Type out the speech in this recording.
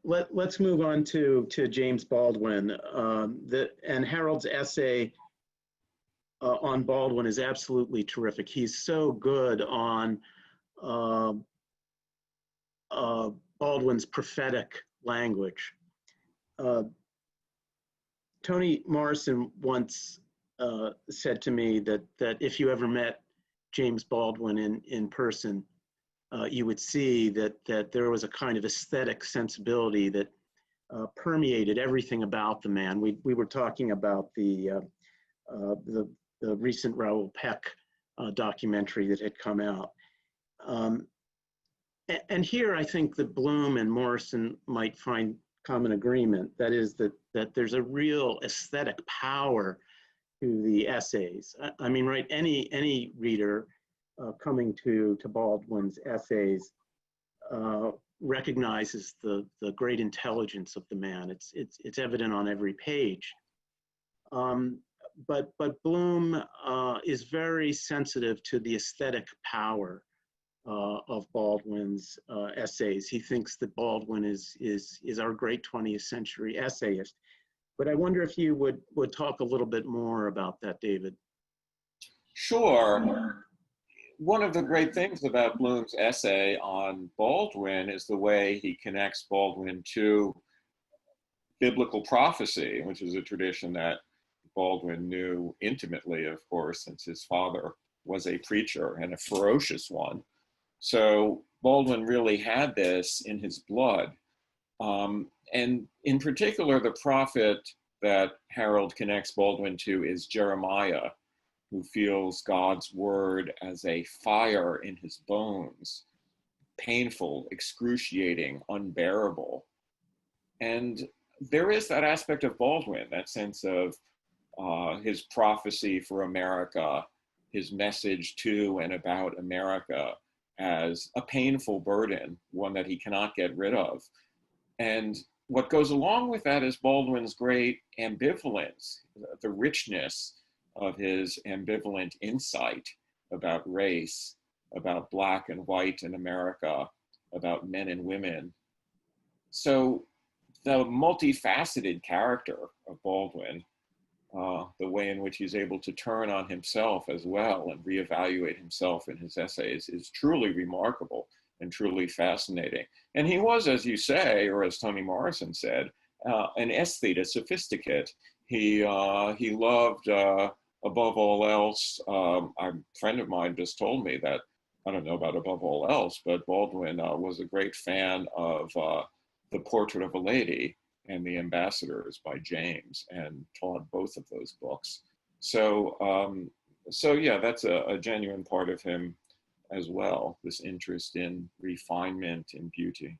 let's move on to James Baldwin. And Harold's essay on Baldwin is absolutely terrific. He's so good on uh, Baldwin's prophetic language. Toni Morrison once said to me that if you ever met James Baldwin in person, you would see that there was a kind of aesthetic sensibility that permeated everything about the man. We were talking about the recent Raoul Peck documentary that had come out. And here I think that Bloom and Morrison might find common agreement. That is that there's a real aesthetic power to the essays. I mean, right, any reader coming to Baldwin's essays recognizes the great intelligence of the man. It's evident on every page. But Bloom is very sensitive to the aesthetic power of Baldwin's essays. He thinks that Baldwin is our great 20th century essayist. But I wonder if you would talk a little bit more about that, David. Sure. One of the great things about Bloom's essay on Baldwin is the way he connects Baldwin to biblical prophecy, which is a tradition that Baldwin knew intimately, of course, since his father was a preacher and a ferocious one. So Baldwin really had this in his blood. And in particular, the prophet that Harold connects Baldwin to is Jeremiah, who feels God's word as a fire in his bones, painful, excruciating, unbearable. And there is that aspect of Baldwin, that sense of his prophecy for America, his message to and about America as a painful burden, one that he cannot get rid of. And what goes along with that is Baldwin's great ambivalence, the richness of his ambivalent insight about race, about Black and white in America, about men and women. So the multifaceted character of Baldwin, the way in which he's able to turn on himself as well and reevaluate himself in his essays is truly remarkable and truly fascinating. And he was, as you say, or as Toni Morrison said, an aesthete, a sophisticate. He loved, above all else, a friend of mine just told me that, I don't know about above all else, but Baldwin was a great fan of The Portrait of a Lady and The Ambassadors by James, and taught both of those books. So yeah, that's a genuine part of him as well, this interest in refinement and beauty.